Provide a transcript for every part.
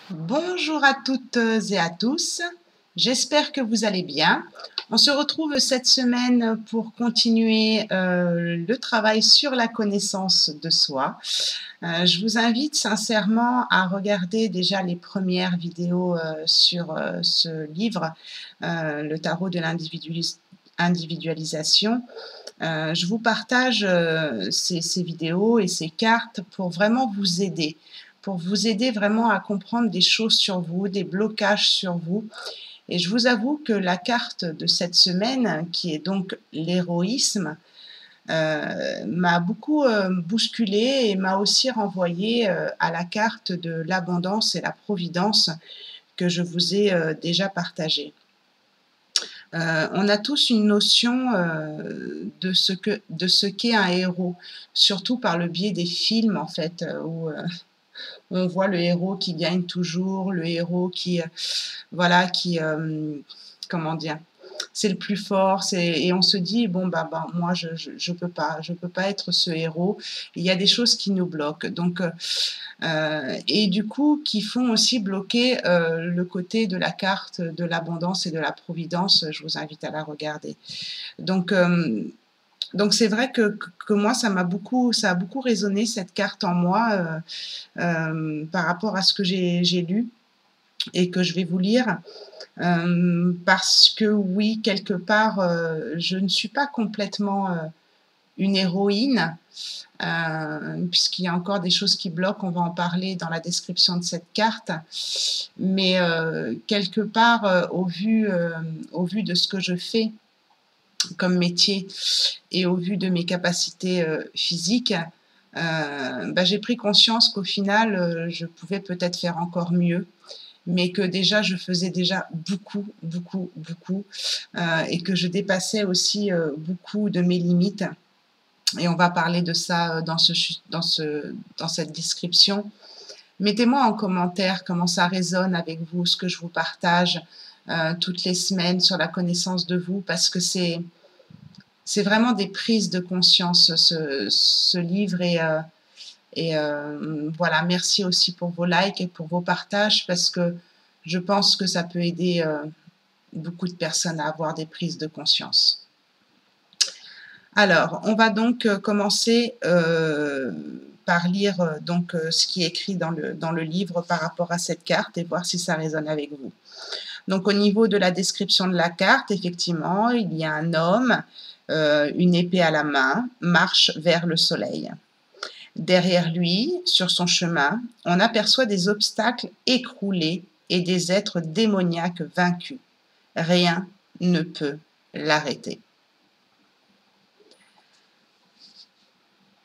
Bonjour à toutes et à tous, j'espère que vous allez bien. On se retrouve cette semaine pour continuer le travail sur la connaissance de soi. Je vous invite sincèrement à regarder déjà les premières vidéos sur ce livre, le tarot de l'individualisation. Je vous partage ces vidéos et ces cartes pour vraiment vous aider vraiment à comprendre des choses sur vous, des blocages sur vous. Et je vous avoue que la carte de cette semaine, qui est donc l'héroïsme, m'a beaucoup bousculée et m'a aussi renvoyé à la carte de l'abondance et la providence que je vous ai déjà partagée. On a tous une notion de ce qu'est un héros, surtout par le biais des films en fait, où on voit le héros qui gagne toujours, le héros qui, voilà, qui, comment dire? C'est le plus fort, et on se dit: «Bon, bah, moi, je peux pas être ce héros». Il y a des choses qui nous bloquent, donc et du coup, qui font aussi bloquer le côté de la carte de l'abondance et de la providence. Je vous invite à la regarder. Donc, c'est vrai que moi, ça a beaucoup résonné cette carte en moi par rapport à ce que j'ai lu et que je vais vous lire. Parce que oui, quelque part, je ne suis pas complètement une héroïne, puisqu'il y a encore des choses qui bloquent, on va en parler dans la description de cette carte. Mais quelque part, au vu de ce que je fais comme métier et au vu de mes capacités physiques, j'ai pris conscience qu'au final, je pouvais peut-être faire encore mieux, mais que déjà je faisais déjà beaucoup, et que je dépassais aussi beaucoup de mes limites. Et on va parler de ça dans cette description. Mettez-moi en commentaire comment ça résonne avec vous, ce que je vous partage toutes les semaines sur la connaissance de vous, parce que c'est vraiment des prises de conscience, ce livre. Et voilà, merci aussi pour vos likes et pour vos partages, parce que je pense que ça peut aider beaucoup de personnes à avoir des prises de conscience. Alors, on va donc commencer par lire ce qui est écrit dans le livre par rapport à cette carte et voir si ça résonne avec vous. Donc, au niveau de la description de la carte, effectivement, il y a un homme, une épée à la main, marche vers le soleil. Derrière lui, sur son chemin, on aperçoit des obstacles écroulés et des êtres démoniaques vaincus. Rien ne peut l'arrêter.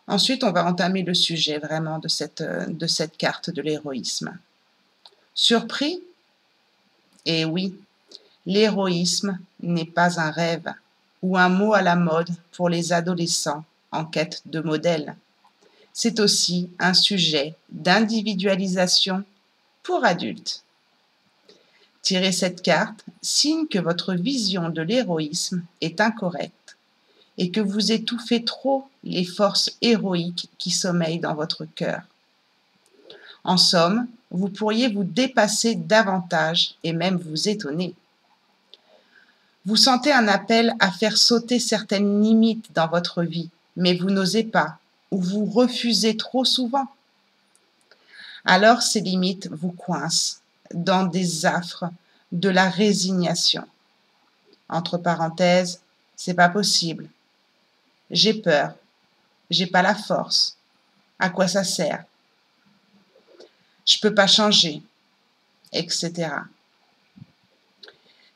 Ensuite, on va entamer le sujet vraiment de cette carte de l'héroïsme. Surpris? Eh oui, l'héroïsme n'est pas un rêve ou un mot à la mode pour les adolescents en quête de modèle. C'est aussi un sujet d'individualisation pour adultes. Tirez cette carte, signe que votre vision de l'héroïsme est incorrecte et que vous étouffez trop les forces héroïques qui sommeillent dans votre cœur. En somme, vous pourriez vous dépasser davantage et même vous étonner. Vous sentez un appel à faire sauter certaines limites dans votre vie, mais vous n'osez pas ou vous refusez trop souvent. Alors ces limites vous coincent dans des affres de la résignation. Entre parenthèses, c'est pas possible. J'ai peur. J'ai pas la force. À quoi ça sert? Je peux pas changer, etc.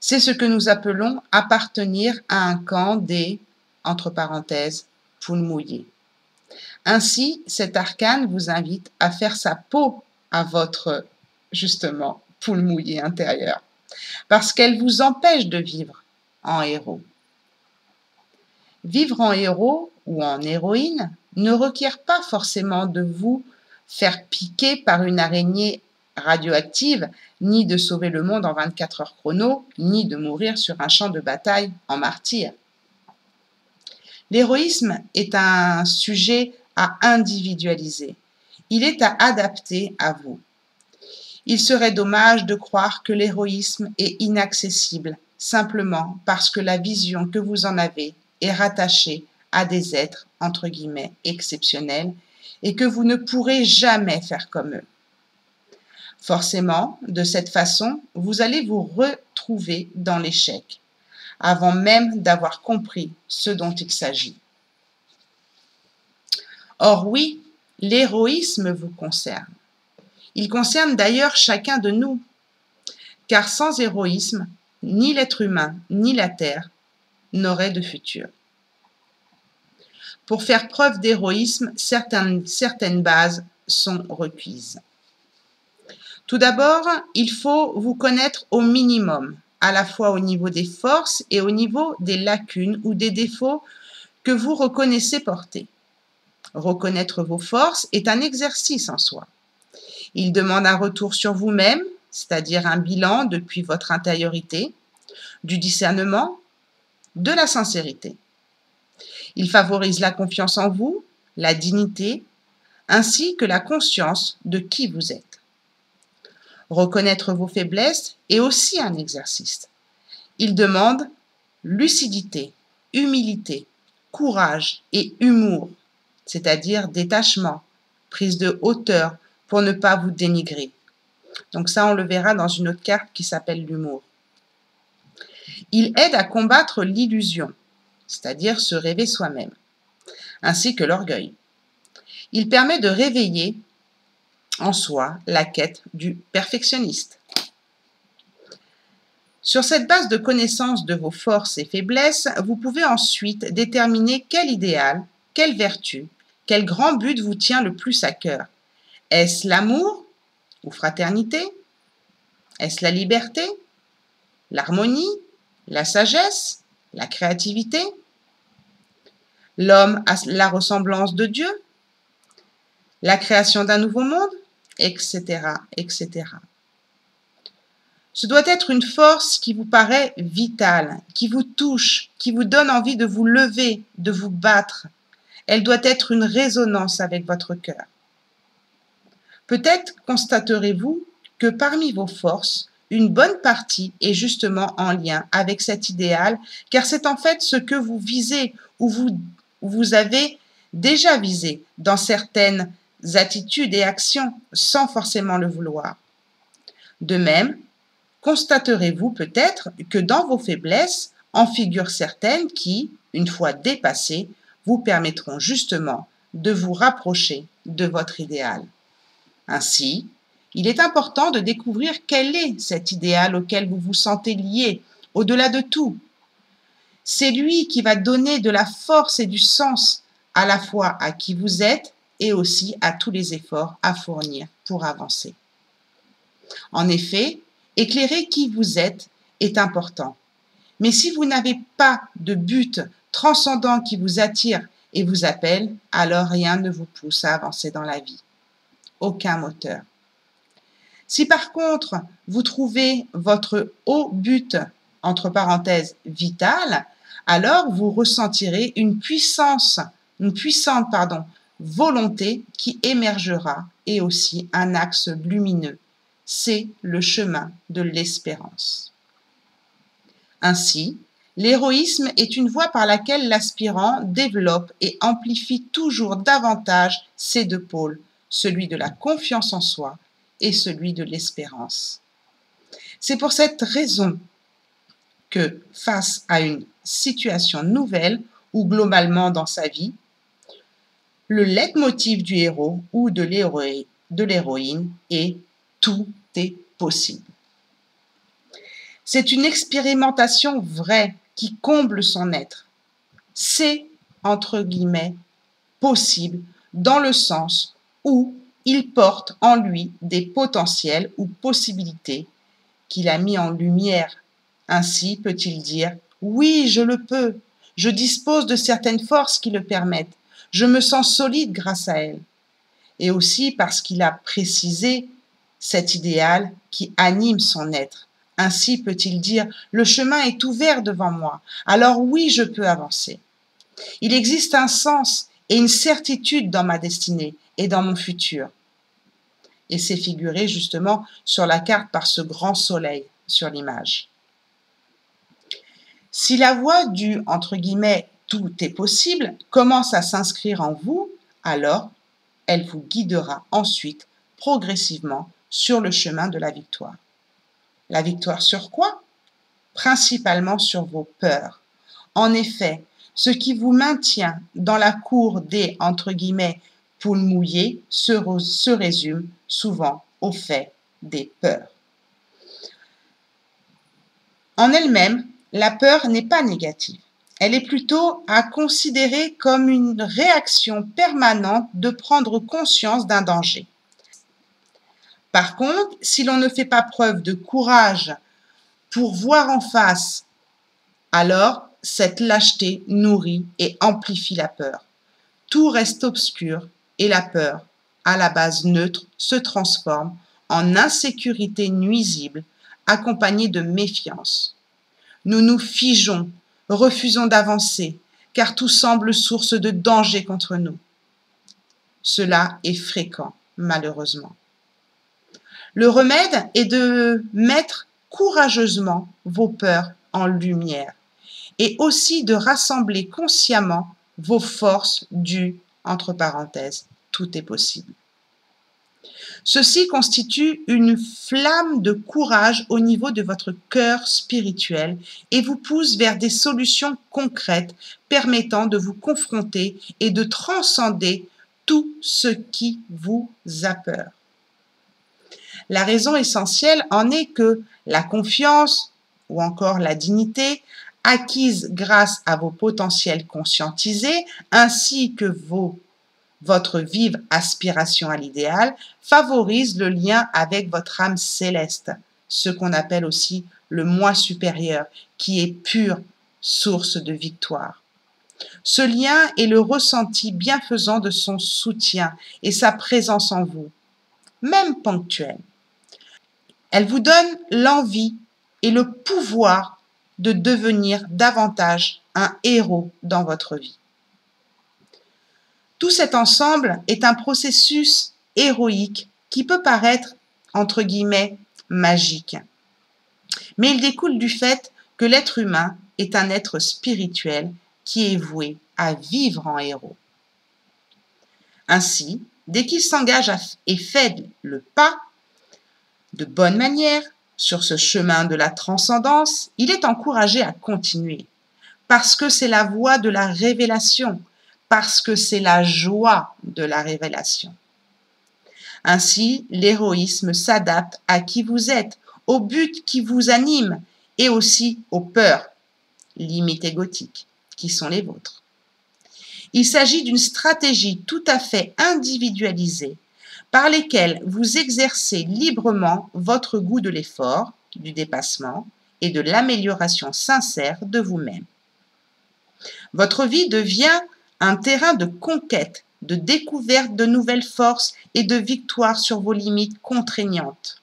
C'est ce que nous appelons appartenir à un camp des, entre parenthèses, poules mouillées. Ainsi, cet arcane vous invite à faire sa peau à votre, justement, poule mouillée intérieure, parce qu'elle vous empêche de vivre en héros. Vivre en héros ou en héroïne ne requiert pas forcément de vous faire piquer par une araignée radioactive, ni de sauver le monde en 24 heures chrono, ni de mourir sur un champ de bataille en martyr. L'héroïsme est un sujet à individualiser. Il est à adapter à vous. Il serait dommage de croire que l'héroïsme est inaccessible simplement parce que la vision que vous en avez est rattachée à des êtres, entre guillemets, exceptionnels et que vous ne pourrez jamais faire comme eux. Forcément, de cette façon, vous allez vous retrouver dans l'échec, avant même d'avoir compris ce dont il s'agit. Or oui, l'héroïsme vous concerne. Il concerne d'ailleurs chacun de nous, car sans héroïsme, ni l'être humain, ni la Terre n'auraient de futur. Pour faire preuve d'héroïsme, certaines bases sont requises. Tout d'abord, il faut vous connaître au minimum, à la fois au niveau des forces et au niveau des lacunes ou des défauts que vous reconnaissez porter. Reconnaître vos forces est un exercice en soi. Il demande un retour sur vous-même, c'est-à-dire un bilan depuis votre intériorité, du discernement, de la sincérité. Il favorise la confiance en vous, la dignité, ainsi que la conscience de qui vous êtes. Reconnaître vos faiblesses est aussi un exercice. Il demande lucidité, humilité, courage et humour, c'est-à-dire détachement, prise de hauteur pour ne pas vous dénigrer. Donc ça, on le verra dans une autre carte qui s'appelle l'humour. Il aide à combattre l'illusion, c'est-à-dire se rêver soi-même, ainsi que l'orgueil. Il permet de réveiller en soi la quête du perfectionniste. Sur cette base de connaissance de vos forces et faiblesses, vous pouvez ensuite déterminer quel idéal, quelle vertu, quel grand but vous tient le plus à cœur. Est-ce l'amour ou fraternité? Est-ce la liberté, l'harmonie, la sagesse, la créativité? L'homme a la ressemblance de Dieu? La création d'un nouveau monde? Etc., etc. Ce doit être une force qui vous paraît vitale, qui vous touche, qui vous donne envie de vous lever, de vous battre. Elle doit être une résonance avec votre cœur. Peut-être constaterez-vous que parmi vos forces, une bonne partie est justement en lien avec cet idéal, car c'est en fait ce que vous visez ou vous avez déjà visé dans certaines attitudes et actions sans forcément le vouloir. De même, constaterez-vous peut-être que dans vos faiblesses en figurent certaines qui, une fois dépassées, vous permettront justement de vous rapprocher de votre idéal. Ainsi, il est important de découvrir quel est cet idéal auquel vous vous sentez lié, au-delà de tout. C'est lui qui va donner de la force et du sens à la fois à qui vous êtes et aussi à tous les efforts à fournir pour avancer. En effet, éclairer qui vous êtes est important. Mais si vous n'avez pas de but transcendant qui vous attire et vous appelle, alors rien ne vous pousse à avancer dans la vie. Aucun moteur. Si par contre, vous trouvez votre haut but, entre parenthèses, vital, alors vous ressentirez une puissante volonté qui émergera et aussi un axe lumineux. C'est le chemin de l'espérance. Ainsi, l'héroïsme est une voie par laquelle l'aspirant développe et amplifie toujours davantage ces deux pôles, celui de la confiance en soi et celui de l'espérance. C'est pour cette raison que, face à une situation nouvelle ou globalement dans sa vie, le leitmotiv du héros ou de l'héroïne est « tout est possible ». C'est une expérimentation vraie qui comble son être. C'est, entre guillemets, possible dans le sens où il porte en lui des potentiels ou possibilités qu'il a mis en lumière. Ainsi peut-il dire « Oui, je le peux, je dispose de certaines forces qui le permettent, je me sens solide grâce à elles. » Et aussi parce qu'il a précisé cet idéal qui anime son être. Ainsi peut-il dire « Le chemin est ouvert devant moi, alors oui, je peux avancer. Il existe un sens et une certitude dans ma destinée et dans mon futur. » Et c'est figuré justement sur la carte par ce grand soleil sur l'image. Si la voix du, entre guillemets, tout est possible commence à s'inscrire en vous, alors elle vous guidera ensuite progressivement sur le chemin de la victoire. La victoire sur quoi? Principalement sur vos peurs. En effet, ce qui vous maintient dans la cour des, entre guillemets, poules mouillées se résume souvent au fait des peurs. En elle-même, la peur n'est pas négative. Elle est plutôt à considérer comme une réaction permanente de prendre conscience d'un danger. Par contre, si l'on ne fait pas preuve de courage pour voir en face, alors cette lâcheté nourrit et amplifie la peur. Tout reste obscur et la peur, à la base neutre, se transforme en insécurité nuisible accompagnée de méfiance. Nous nous figeons, refusons d'avancer, car tout semble source de danger contre nous. Cela est fréquent, malheureusement. Le remède est de mettre courageusement vos peurs en lumière et aussi de rassembler consciemment vos forces du, entre parenthèses, tout est possible. Ceci constitue une flamme de courage au niveau de votre cœur spirituel et vous pousse vers des solutions concrètes permettant de vous confronter et de transcender tout ce qui vous a peur. La raison essentielle en est que la confiance ou encore la dignité acquise grâce à vos potentiels conscientisés ainsi que votre vive aspiration à l'idéal favorise le lien avec votre âme céleste, ce qu'on appelle aussi le moi supérieur, qui est pure source de victoire. Ce lien est le ressenti bienfaisant de son soutien et sa présence en vous, même ponctuelle. Elle vous donne l'envie et le pouvoir de devenir davantage un héros dans votre vie. Tout cet ensemble est un processus héroïque qui peut paraître, entre guillemets, magique. Mais il découle du fait que l'être humain est un être spirituel qui est voué à vivre en héros. Ainsi, dès qu'il s'engage et fait le pas de bonne manière sur ce chemin de la transcendance, il est encouragé à continuer, parce que c'est la voie de la révélation, parce que c'est la joie de la révélation. Ainsi, l'héroïsme s'adapte à qui vous êtes, au but qui vous anime et aussi aux peurs, limites égotiques, qui sont les vôtres. Il s'agit d'une stratégie tout à fait individualisée par lesquelles vous exercez librement votre goût de l'effort, du dépassement et de l'amélioration sincère de vous-même. Votre vie devient un terrain de conquête, de découverte de nouvelles forces et de victoire sur vos limites contraignantes.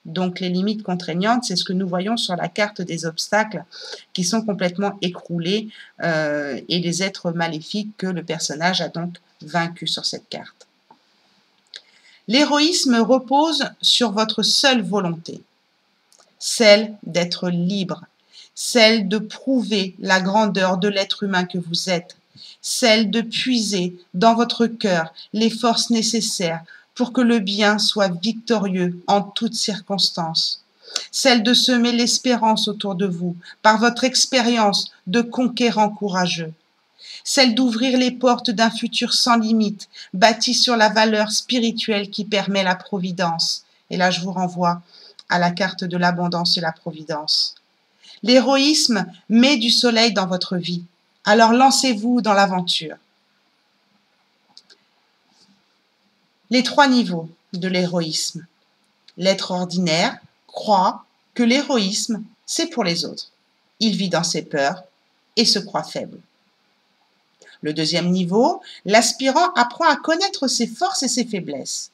Donc les limites contraignantes, c'est ce que nous voyons sur la carte des obstacles qui sont complètement écroulés et les êtres maléfiques que le personnage a donc vaincus sur cette carte. L'héroïsme repose sur votre seule volonté, celle d'être libre, celle de prouver la grandeur de l'être humain que vous êtes, celle de puiser dans votre cœur les forces nécessaires pour que le bien soit victorieux en toutes circonstances, celle de semer l'espérance autour de vous par votre expérience de conquérant courageux, celle d'ouvrir les portes d'un futur sans limite, bâti sur la valeur spirituelle qui permet la providence. Et là, je vous renvoie à la carte de l'abondance et la providence. L'héroïsme met du soleil dans votre vie. Alors lancez-vous dans l'aventure. Les 3 niveaux de l'héroïsme. L'être ordinaire croit que l'héroïsme, c'est pour les autres. Il vit dans ses peurs et se croit faible. Le 2e niveau, l'aspirant apprend à connaître ses forces et ses faiblesses.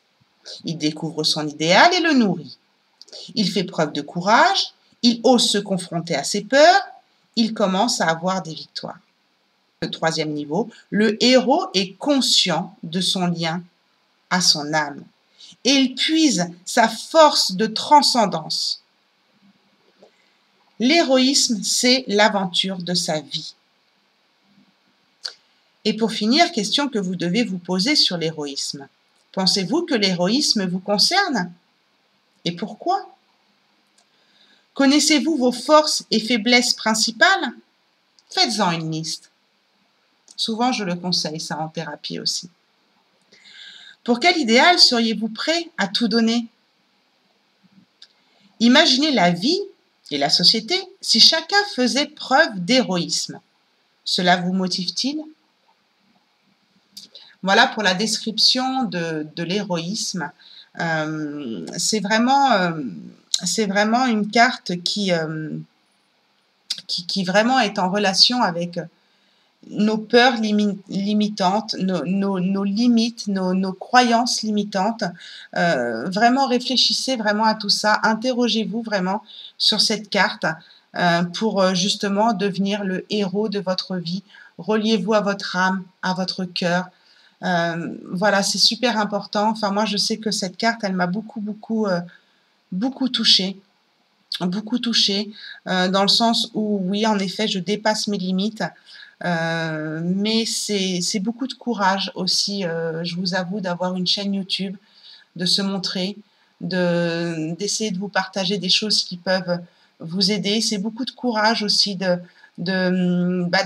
Il découvre son idéal et le nourrit. Il fait preuve de courage, il ose se confronter à ses peurs, il commence à avoir des victoires. Le 3e niveau, le héros est conscient de son lien à son âme. et il puise sa force de transcendance. L'héroïsme, c'est l'aventure de sa vie. Et pour finir, question que vous devez vous poser sur l'héroïsme. Pensez-vous que l'héroïsme vous concerne? Et pourquoi? Connaissez-vous vos forces et faiblesses principales? Faites-en une liste. Souvent, je le conseille, ça en thérapie aussi. Pour quel idéal seriez-vous prêt à tout donner? Imaginez la vie et la société si chacun faisait preuve d'héroïsme. Cela vous motive-t-il? Voilà pour la description de l'héroïsme. C'est vraiment une carte qui vraiment est en relation avec nos peurs limitantes, nos limites, nos croyances limitantes. Vraiment, réfléchissez vraiment à tout ça. Interrogez-vous vraiment sur cette carte pour justement devenir le héros de votre vie. Reliez-vous à votre âme, à votre cœur. Voilà, c'est super important. Enfin, moi, je sais que cette carte, elle m'a beaucoup touchée. Beaucoup touchée, dans le sens où, oui, en effet, je dépasse mes limites. Mais c'est beaucoup de courage aussi, je vous avoue, d'avoir une chaîne YouTube, de se montrer, d'essayer de vous partager des choses qui peuvent vous aider. C'est beaucoup de courage aussi de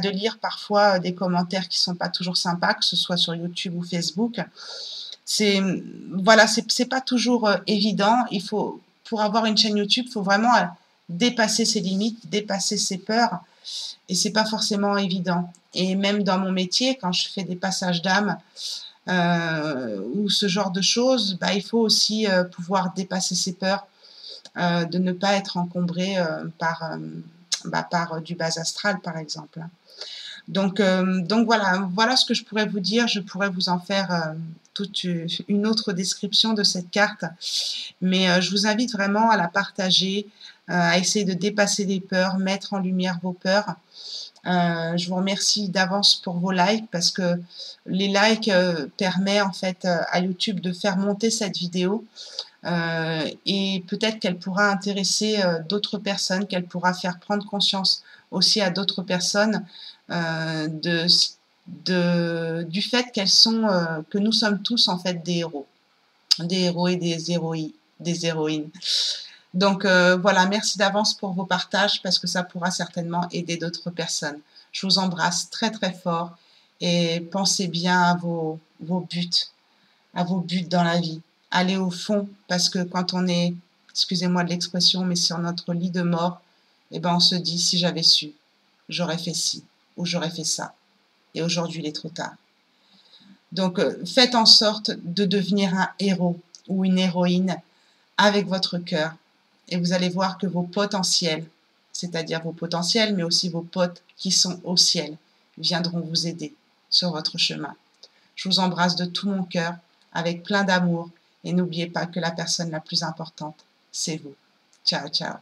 lire parfois des commentaires qui sont pas toujours sympas, que ce soit sur YouTube ou Facebook. C'est voilà, c'est pas toujours évident. Il faut, pour avoir une chaîne YouTube, il faut vraiment dépasser ses limites, dépasser ses peurs. Et c'est pas forcément évident. Et même dans mon métier, quand je fais des passages d'âme ou ce genre de choses, bah, il faut aussi pouvoir dépasser ses peurs, de ne pas être encombré par du bas astral, par exemple. Donc voilà ce que je pourrais vous dire. Je pourrais vous en faire toute une autre description de cette carte. Mais je vous invite vraiment à la partager, à essayer de dépasser les peurs, mettre en lumière vos peurs. Je vous remercie d'avance pour vos likes parce que les likes permettent en fait à YouTube de faire monter cette vidéo et peut-être qu'elle pourra intéresser d'autres personnes, qu'elle pourra faire prendre conscience aussi à d'autres personnes du fait que nous sommes tous en fait des héros et des héroïnes. Donc voilà, merci d'avance pour vos partages parce que ça pourra certainement aider d'autres personnes. Je vous embrasse très très fort et pensez bien à vos buts dans la vie. Allez au fond parce que quand on est, excusez-moi de l'expression, mais sur notre lit de mort, eh ben on se dit si j'avais su, j'aurais fait ci ou j'aurais fait ça. Et aujourd'hui, il est trop tard. Donc faites en sorte de devenir un héros ou une héroïne avec votre cœur. Et vous allez voir que vos potentiels, c'est-à-dire vos potentiels, mais aussi vos potes qui sont au ciel, viendront vous aider sur votre chemin. Je vous embrasse de tout mon cœur, avec plein d'amour, et n'oubliez pas que la personne la plus importante, c'est vous. Ciao, ciao.